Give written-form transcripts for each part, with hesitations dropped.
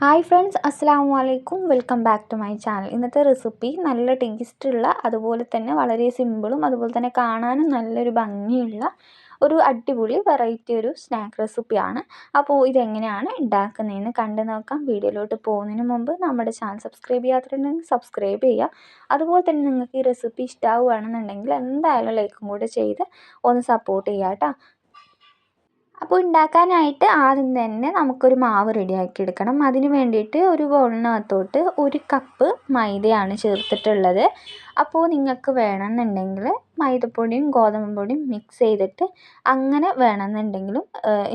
Hi friends, അസ്സലാമു അലൈക്കും. Welcome back to my channel. ഇന്നത്തെ റെസിപ്പി നല്ല ടേസ്റ്റുള്ള, അതുപോലെ തന്നെ വളരെ സിമ്പിളും അതുപോലെ തന്നെ കാണാനും നല്ലൊരു ഭംഗിയുള്ള ഒരു അടിപൊളി വെറൈറ്റി ഒരു സ്നാക്ക് റെസിപ്പിയാണ്. അപ്പോൾ ഇതെങ്ങനെയാണ് ഉണ്ടാക്കുന്നതെന്ന് കണ്ടു നോക്കാം. വീഡിയോയിലോട്ട് പോകുന്നതിന് മുമ്പ് നമ്മുടെ ചാനൽ സബ്സ്ക്രൈബ് ചെയ്യാത്തിട്ടുണ്ടെങ്കിൽ സബ്സ്ക്രൈബ് ചെയ്യുക. അതുപോലെ തന്നെ നിങ്ങൾക്ക് ഈ റെസിപ്പി ഇഷ്ടമാവുകയാണെന്നുണ്ടെങ്കിൽ എന്തായാലും ലൈക്കും കൂടെ ചെയ്ത് ഒന്ന് സപ്പോർട്ട് ചെയ്യുക കേട്ടോ. അപ്പോൾ ഉണ്ടാക്കാനായിട്ട് ആദ്യം തന്നെ നമുക്കൊരു മാവ് റെഡിയാക്കി എടുക്കണം. അതിന് വേണ്ടിയിട്ട് ഒരു ബൗളിനകത്തോട്ട് 1 കപ്പ് മൈദയാണ് ചേർത്തിട്ടുള്ളത്. അപ്പോൾ നിങ്ങൾക്ക് വേണമെന്നുണ്ടെങ്കിൽ മൈദപ്പൊടിയും ഗോതമ്പ് പൊടിയും മിക്സ് ചെയ്തിട്ട് അങ്ങനെ വേണമെന്നുണ്ടെങ്കിലും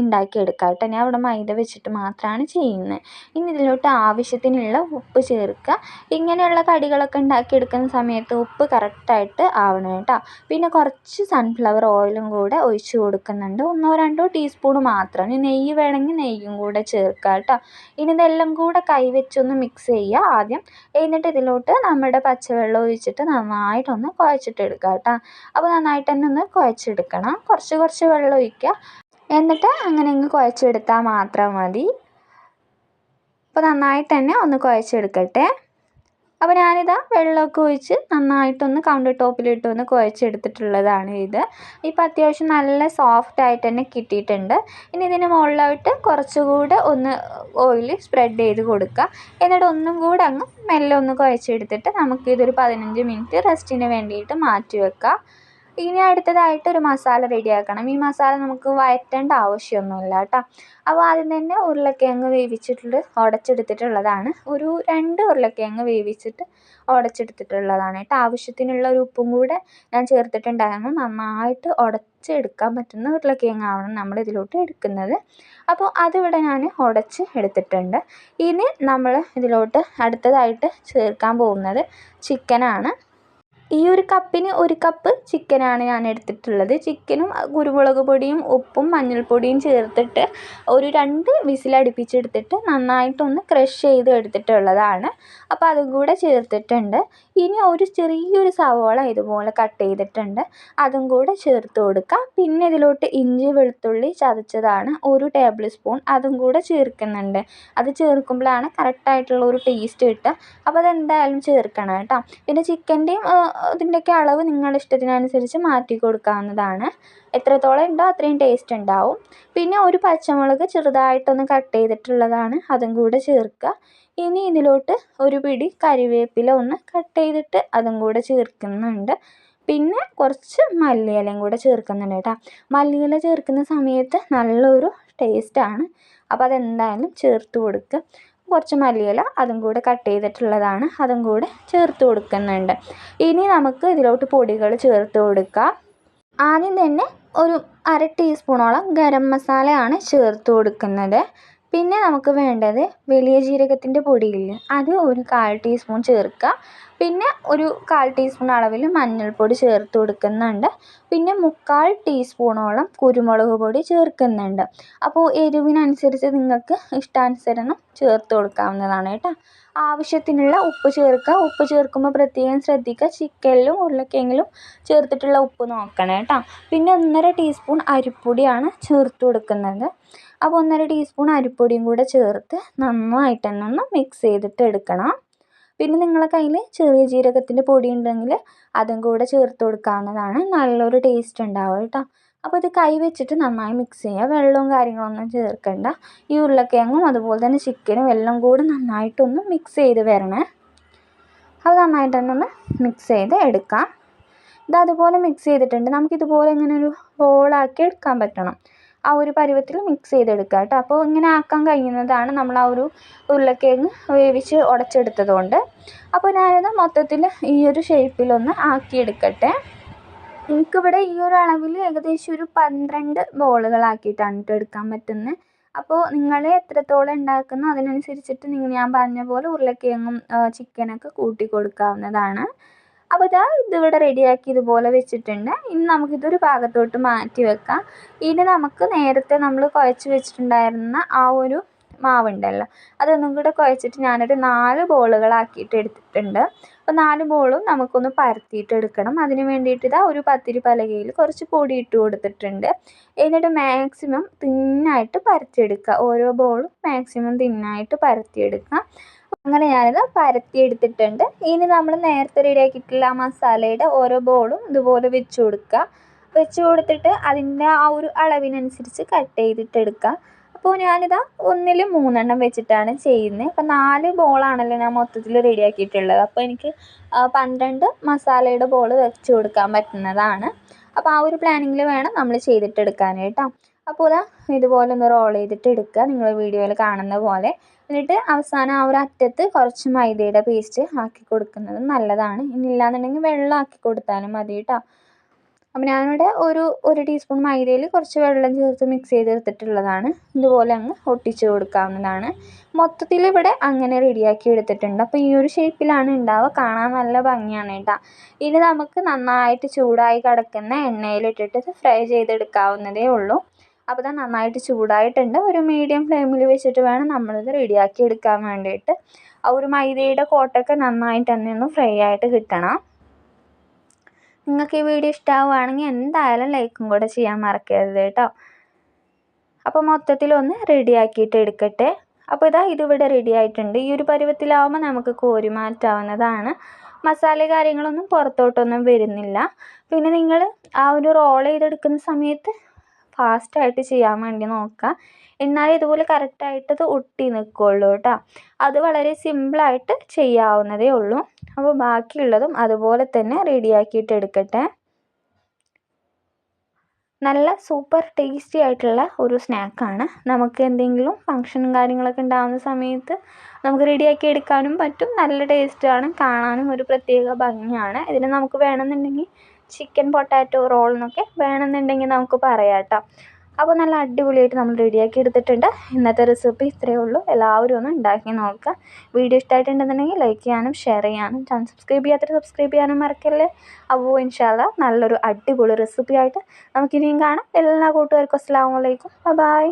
ഉണ്ടാക്കിയെടുക്കാം കേട്ടോ. ഞാൻ ഇവിടെ മൈദ വെച്ചിട്ട് മാത്രമാണ് ചെയ്യുന്നത്. ഇനി ഇതിലോട്ട് ആവശ്യത്തിനുള്ള ഉപ്പ് ചേർക്കുക. ഇങ്ങനെയുള്ള കടികളൊക്കെ ഉണ്ടാക്കിയെടുക്കുന്ന സമയത്ത് ഉപ്പ് കറക്റ്റായിട്ട് ആവണം കേട്ടോ. പിന്നെ കുറച്ച് സൺഫ്ലവർ ഓയിലും കൂടെ ഒഴിച്ച് കൊടുക്കുന്നുണ്ട്. 1-2 ടീസ്പൂൺ മാത്രം. ഇനി നെയ്യ് വേണമെങ്കിൽ നെയ്യും കൂടെ ചേർക്കുക കേട്ടോ. ഇനി ഇതെല്ലാം കൂടെ കൈവച്ചൊന്ന് മിക്സ് ചെയ്യുക ആദ്യം. എന്നിട്ട് ഇതിലോട്ട് നമ്മുടെ പച്ചവെള്ളം ഒഴിച്ചിട്ട് നന്നായിട്ടൊന്ന് കുഴച്ചിട്ടെടുക്കുക കേട്ടോ. അപ്പോൾ നന്നായിട്ട് തന്നെ ഒന്ന് കുഴച്ചെടുക്കണം. കുറച്ച് വെള്ളം ഒഴിക്കുക. എന്നിട്ട് അങ്ങനെ അങ്ങ് കുഴച്ചെടുത്താൽ മാത്രം മതി. അപ്പോൾ നന്നായിട്ട് തന്നെ ഒന്ന് കുഴച്ചെടുക്കട്ടെ. അപ്പോൾ ഞാനിതാ വെള്ളമൊക്കെ ഒഴിച്ച് നന്നായിട്ടൊന്ന് കൗണ്ടർ ടോപ്പിലിട്ട് ഒന്ന് കുഴച്ചെടുത്തിട്ടുള്ളതാണ് ഇത്. ഇപ്പോൾ അത്യാവശ്യം നല്ല സോഫ്റ്റായിട്ട് തന്നെ കിട്ടിയിട്ടുണ്ട്. ഇനി ഇതിന് മുകളിലായിട്ട് കുറച്ചുകൂടെ ഒന്ന് ഓയിൽ സ്പ്രെഡ് ചെയ്ത് കൊടുക്കുക. എന്നിട്ട് ഒന്നും കൂടെ അങ്ങ് മെല്ലെ ഒന്ന് കുഴച്ചെടുത്തിട്ട് നമുക്കിതൊരു 15 മിനിറ്റ് റെസ്റ്റിന് വേണ്ടിയിട്ട് മാറ്റി വെക്കാം. ഇനി അടുത്തതായിട്ട് ഒരു മസാല റെഡിയാക്കണം. ഈ മസാല നമുക്ക് വഴറ്റേണ്ട ആവശ്യമൊന്നുമില്ല കേട്ടോ. അപ്പോൾ ആദ്യം തന്നെ ഉരുളക്കിഴങ്ങ് വേവിച്ചിട്ട് ഉടച്ചെടുത്തിട്ടുള്ളതാണ്. ഒരു 2 ഉരുളക്കിഴങ്ങ് വേവിച്ചിട്ട് ഉടച്ചെടുത്തിട്ടുള്ളതാണ് കേട്ടോ. ആവശ്യത്തിനുള്ള ഒരു ഉപ്പും കൂടെ ഞാൻ ചേർത്തിട്ടുണ്ടായിരുന്നു. നന്നായിട്ട് ഉടച്ചെടുക്കാൻ പറ്റുന്ന ഉരുളക്കിഴങ്ങാവണം നമ്മൾ ഇതിലോട്ട് എടുക്കുന്നത്. അപ്പോൾ അതിവിടെ ഞാൻ ഉടച്ച് എടുത്തിട്ടുണ്ട്. ഇനി നമ്മൾ ഇതിലോട്ട് അടുത്തതായിട്ട് ചേർക്കാൻ പോകുന്നത് ചിക്കനാണ്. ഈ ഒരു കപ്പിന് 1 കപ്പ് ചിക്കനാണ് ഞാൻ എടുത്തിട്ടുള്ളത്. ചിക്കനും കുരുമുളക് പൊടിയും ഉപ്പും മഞ്ഞൾപ്പൊടിയും ചേർത്തിട്ട് ഒരു 2 വിസിലടുപ്പിച്ചെടുത്തിട്ട് നന്നായിട്ടൊന്ന് ക്രഷ് ചെയ്ത് എടുത്തിട്ടുള്ളതാണ്. അപ്പോൾ അതും കൂടെ ചേർത്തിട്ടുണ്ട്. ഇനി ഒരു ചെറിയൊരു സവോള ഇതുപോലെ കട്ട് ചെയ്തിട്ടുണ്ട്. അതും കൂടെ ചേർത്ത് കൊടുക്കുക. പിന്നെ ഇതിലോട്ട് ഇഞ്ചി വെളുത്തുള്ളി ചതച്ചതാണ് 1 ടേബിൾ സ്പൂൺ, അതും കൂടെ ചേർക്കുന്നുണ്ട്. അത് ചേർക്കുമ്പോഴാണ് കറക്റ്റായിട്ടുള്ള ഒരു ടേസ്റ്റ് കിട്ടുക. അപ്പോൾ അതെന്തായാലും ചേർക്കണം കേട്ടോ. പിന്നെ ചിക്കൻ്റെയും ഇതിൻ്റെയൊക്കെ അളവ് നിങ്ങളുടെ ഇഷ്ടത്തിനനുസരിച്ച് മാറ്റി കൊടുക്കാവുന്നതാണ്. എത്രത്തോളം ഉണ്ടോ അത്രയും ടേസ്റ്റ് ഉണ്ടാവും. പിന്നെ ഒരു പച്ചമുളക് ചെറുതായിട്ടൊന്ന് കട്ട് ചെയ്തിട്ടുള്ളതാണ്, അതും കൂടെ ചേർക്കുക. ഇനി ഇതിലോട്ട് ഒരു പിടി കരിവേപ്പില ഒന്ന് കട്ട് ചെയ്തിട്ട് അതും കൂടെ ചേർക്കുന്നുണ്ട്. പിന്നെ കുറച്ച് മല്ലിയിലയും കൂടെ ചേർക്കുന്നുണ്ട് കേട്ടോ. മല്ലിയില ചേർക്കുന്ന സമയത്ത് നല്ലൊരു ടേസ്റ്റാണ്. അപ്പോൾ അതെന്തായാലും ചേർത്ത് കൊടുക്കുക. കുറച്ച് മല്ലിയില അതും കൂടെ കട്ട് ചെയ്തിട്ടുള്ളതാണ്, അതും കൂടെ ചേർത്ത് കൊടുക്കുന്നുണ്ട്. ഇനി നമുക്ക് ഇതിലോട്ട് പൊടികൾ ചേർത്ത് കൊടുക്കാം. ആദ്യം തന്നെ ഒരു 1/2 ടീസ്പൂണോളം ഗരം മസാലയാണ് ചേർത്ത് കൊടുക്കുന്നത്. പിന്നെ നമുക്ക് വേണ്ടത് വലിയ ജീരകത്തിൻ്റെ പൊടിയില്ലേ, അത് ഒരു 1/4 ടീസ്പൂൺ ചേർക്കുക. പിന്നെ ഒരു 1/4 ടീസ്പൂൺ അളവിൽ മഞ്ഞൾപ്പൊടി ചേർത്ത് കൊടുക്കുന്നുണ്ട്. പിന്നെ 3/4 ടീസ്പൂണോളം കുരുമുളക് പൊടി ചേർക്കുന്നുണ്ട്. അപ്പോൾ എരിവിനനുസരിച്ച് നിങ്ങൾക്ക് ഇഷ്ടാനുസരണം ചേർത്ത് കൊടുക്കാവുന്നതാണ് കേട്ടോ. ആവശ്യത്തിനുള്ള ഉപ്പ് ചേർക്കുക. ഉപ്പ് ചേർക്കുമ്പോൾ പ്രത്യേകം ശ്രദ്ധിക്കുക. ചിക്കനിലും ഉരുളക്കിഴങ്ങിലും ചേർത്തിട്ടുള്ള ഉപ്പ് നോക്കണം കേട്ടോ. പിന്നെ 1/2 ടീസ്പൂൺ അരിപ്പൊടിയാണ് ചേർത്ത് കൊടുക്കുന്നത്. അപ്പോൾ 1/2 ടീസ്പൂൺ അരിപ്പൊടിയും കൂടെ ചേർത്ത് നന്നായിട്ട് തന്നെ ഒന്ന് മിക്സ് ചെയ്തിട്ട് എടുക്കണം. പിന്നെ നിങ്ങളുടെ കയ്യിൽ ചെറിയ ജീരകത്തിൻ്റെ പൊടി ഉണ്ടെങ്കിൽ അതും കൂടെ ചേർത്ത് കൊടുക്കാവുന്നതാണ്. നല്ലൊരു ടേസ്റ്റ് ഉണ്ടാവും കേട്ടോ. അപ്പോൾ ഇത് കൈ വെച്ചിട്ട് നന്നായി മിക്സ് ചെയ്യുക. വെള്ളവും കാര്യങ്ങളൊന്നും ചേർക്കണ്ട. ഈ ഉരുളക്കിഴങ്ങും അതുപോലെ തന്നെ ചിക്കനും എല്ലാം കൂടെ നന്നായിട്ടൊന്ന് മിക്സ് ചെയ്ത് വരണേ. അത് നന്നായിട്ട് തന്നെ ഒന്ന് മിക്സ് ചെയ്ത് എടുക്കാം. ഇത് അതുപോലെ മിക്സ് ചെയ്തിട്ടുണ്ട്. നമുക്കിതുപോലെ ഇങ്ങനെ ഒരു റോളാക്കി എടുക്കാൻ പറ്റണം. ആ ഒരു പരുവത്തിൽ മിക്സ് ചെയ്തെടുക്കുക കേട്ടോ. അപ്പോൾ ഇങ്ങനെ ആക്കാൻ കഴിയുന്നതാണ് നമ്മൾ ആ ഒരു ഉരുളക്കിഴങ്ങ് വേവിച്ച് ഉടച്ചെടുത്തത് കൊണ്ട്. അപ്പോൾ ഞാനിത് മൊത്തത്തിൽ ഈ ഒരു ഷേപ്പിലൊന്ന് ആക്കിയെടുക്കട്ടെ. എനിക്കിവിടെ ഈ ഒരു അളവിൽ ഏകദേശം ഒരു 12 ബോളുകളാക്കിയിട്ടാണ് എടുക്കാൻ പറ്റുന്നത്. അപ്പോൾ നിങ്ങൾ എത്രത്തോളം ഉണ്ടാക്കുന്നോ അതിനനുസരിച്ചിട്ട് ഞാൻ പറഞ്ഞ പോലെ ഉരുളക്കിഴങ്ങും ചിക്കനൊക്കെ കൂട്ടി കൊടുക്കാവുന്നതാണ്. അപ്പോൾ ഇതിവിടെ റെഡിയാക്കി ഇതുപോലെ വെച്ചിട്ടുണ്ട്. ഇനി നമുക്കിതൊരു ഭാഗത്തോട്ട് മാറ്റി വെക്കാം. ഇനി നമുക്ക് നേരത്തെ നമ്മൾ കുഴച്ച് വെച്ചിട്ടുണ്ടായിരുന്ന ആ ഒരു മാവുണ്ടല്ലോ അതൊന്നും കൂടെ കുഴച്ചിട്ട് ഞാനൊരു 4 ബോളുകളാക്കിയിട്ട് എടുത്തിട്ടുണ്ട്. അപ്പോൾ 4 ബോളും നമുക്കൊന്ന് പരത്തിയിട്ട് എടുക്കണം. അതിന് വേണ്ടിയിട്ട് ഇതാ ഒരു പത്തിരി പലകയിൽ കുറച്ച് പൊടി ഇട്ട് കൊടുത്തിട്ടുണ്ട്. എന്നിട്ട് മാക്സിമം തിന്നായിട്ട് പരത്തിയെടുക്കുക. ഓരോ ബോളും മാക്സിമം തിന്നായിട്ട് പരത്തിയെടുക്കുക. അങ്ങനെ ഞാനിത് പരത്തിയെടുത്തിട്ടുണ്ട്. ഇനി നമ്മൾ നേരത്തെ റെഡിയാക്കിയിട്ടുള്ള ആ മസാലയുടെ ഓരോ ബോളും ഇതുപോലെ വെച്ച് കൊടുക്കുക. വെച്ച് കൊടുത്തിട്ട് അതിൻ്റെ ആ ഒരു അളവിനനുസരിച്ച് കട്ട് ചെയ്തിട്ട് എടുക്കുക. അപ്പോൾ ഞാനിതാ 1ൽ 3 വെച്ചിട്ടാണ് ചെയ്യുന്നത്. അപ്പോൾ 4 ബോളാണല്ലോ ഞാൻ മൊത്തത്തിൽ റെഡിയാക്കിയിട്ടുള്ളത്. അപ്പോൾ എനിക്ക് 12 മസാലയുടെ ബോൾ വെച്ച് കൊടുക്കാൻ പറ്റുന്നതാണ്. അപ്പോൾ ആ ഒരു പ്ലാനിങ്ങിൽ വേണം നമ്മൾ ചെയ്തിട്ടെടുക്കാൻ കേട്ടോ. അപ്പോൾ ഇതാ ഇതുപോലെ ഒന്ന് റോൾ ചെയ്തിട്ട് എടുക്കുക, നിങ്ങൾ വീഡിയോയിൽ കാണുന്ന പോലെ. എന്നിട്ട് അവസാനം ആ ഒരു അറ്റത്ത് കുറച്ച് മൈദയുടെ പേസ്റ്റ് ആക്കി കൊടുക്കുന്നത് നല്ലതാണ്. ഇനി ഇല്ലാന്നുണ്ടെങ്കിൽ വെള്ളം ആക്കി കൊടുത്താലും മതി കേട്ടോ. അപ്പോൾ ഞാനിവിടെ ഒരു ടീസ്പൂൺ മൈദയിൽ കുറച്ച് വെള്ളം ചേർത്ത് മിക്സ് ചെയ്തെടുത്തിട്ടുള്ളതാണ്. ഇതുപോലെ അങ്ങ് ഒട്ടിച്ച് കൊടുക്കാവുന്നതാണ്. മൊത്തത്തിൽ ഇവിടെ അങ്ങനെ റെഡിയാക്കി എടുത്തിട്ടുണ്ട്. അപ്പോൾ ഈ ഒരു ഷേപ്പിലാണ് ഉണ്ടാവുക. കാണാൻ നല്ല ഭംഗിയാണ് കേട്ടോ. ഇനി നമുക്ക് നന്നായിട്ട് ചൂടായി കിടക്കുന്ന എണ്ണയിലിട്ടിട്ട് ഫ്രൈ ചെയ്തെടുക്കാവുന്നതേ ഉള്ളൂ. അപ്പോൾ ഇത് നന്നായിട്ട് ചൂടായിട്ടുണ്ട്. ഒരു മീഡിയം ഫ്ലെയിമിൽ വെച്ചിട്ട് വേണം നമ്മളിത് റെഡിയാക്കി എടുക്കാൻ വേണ്ടിയിട്ട്. ആ ഒരു മൈദയുടെ കോട്ടൊക്കെ നന്നായിട്ട് തന്നെ ഒന്ന് ഫ്രൈ ആയിട്ട് കിട്ടണം. നിങ്ങൾക്ക് ഈ വീഡിയോ ഇഷ്ടമാവുകയാണെങ്കിൽ എന്തായാലും ലൈക്കും കൂടെ ചെയ്യാൻ മറക്കരുത് കേട്ടോ. അപ്പോൾ മൊത്തത്തിലൊന്ന് റെഡിയാക്കിയിട്ട് എടുക്കട്ടെ. അപ്പോൾ ഇതിവിടെ റെഡി ആയിട്ടുണ്ട്. ഈ ഒരു പരുവത്തിലാവുമ്പോൾ നമുക്ക് കോരി മാറ്റാവുന്നതാണ്. മസാല കാര്യങ്ങളൊന്നും പുറത്തോട്ടൊന്നും വരുന്നില്ല. പിന്നെ നിങ്ങൾ ആ ഒരു റോൾ ചെയ്തെടുക്കുന്ന സമയത്ത് ഫാസ്റ്റായിട്ട് ചെയ്യാൻ വേണ്ടി നോക്കുക. എന്നാലേ ഇതുപോലെ കറക്റ്റായിട്ടത് ഒട്ടി നിൽക്കുകയുള്ളൂ കേട്ടോ. അത് വളരെ സിമ്പിളായിട്ട് ചെയ്യാവുന്നതേ ഉള്ളൂ. അപ്പോൾ ബാക്കിയുള്ളതും അതുപോലെ തന്നെ റെഡിയാക്കിയിട്ട് എടുക്കട്ടെ. നല്ല സൂപ്പർ ടേസ്റ്റി ആയിട്ടുള്ള ഒരു സ്നാക്കാണ്. നമുക്ക് എന്തെങ്കിലും ഫംഗ്ഷനും കാര്യങ്ങളൊക്കെ ഉണ്ടാകുന്ന സമയത്ത് നമുക്ക് റെഡിയാക്കി എടുക്കാനും പറ്റും. നല്ല ടേസ്റ്റാണ്, കാണാനും ഒരു പ്രത്യേക ഭംഗിയാണ്. ഇതിന് നമുക്ക് വേണമെന്നുണ്ടെങ്കിൽ ചിക്കൻ പൊട്ടാറ്റോ റോൾ എന്നൊക്കെ വേണമെന്നുണ്ടെങ്കിൽ നമുക്ക് പറയാം കേട്ടോ. അപ്പോൾ നല്ല അടിപൊളിയായിട്ട് നമ്മൾ റെഡിയാക്കി എടുത്തിട്ടുണ്ട്. ഇന്നത്തെ റെസിപ്പി ഇത്രയേ ഉള്ളൂ. എല്ലാവരും ഒന്ന് ഉണ്ടാക്കി നോക്കുക. വീഡിയോ ഇഷ്ടമായിട്ടുണ്ടെന്നുണ്ടെങ്കിൽ ലൈക്ക് ചെയ്യാനും ഷെയർ ചെയ്യാനും ചാനൽ സബ്സ്ക്രൈബ് ചെയ്യാനും മറക്കല്ലേ. അപ്പോൾ ഇൻഷാ അല്ലാ നല്ലൊരു അടിപൊളി റെസിപ്പി ആയിട്ട് നമുക്കിനിയും കാണാം. എല്ലാ കൂട്ടുകാർക്കും അസ്സലാമു അലൈക്കും. ബൈ.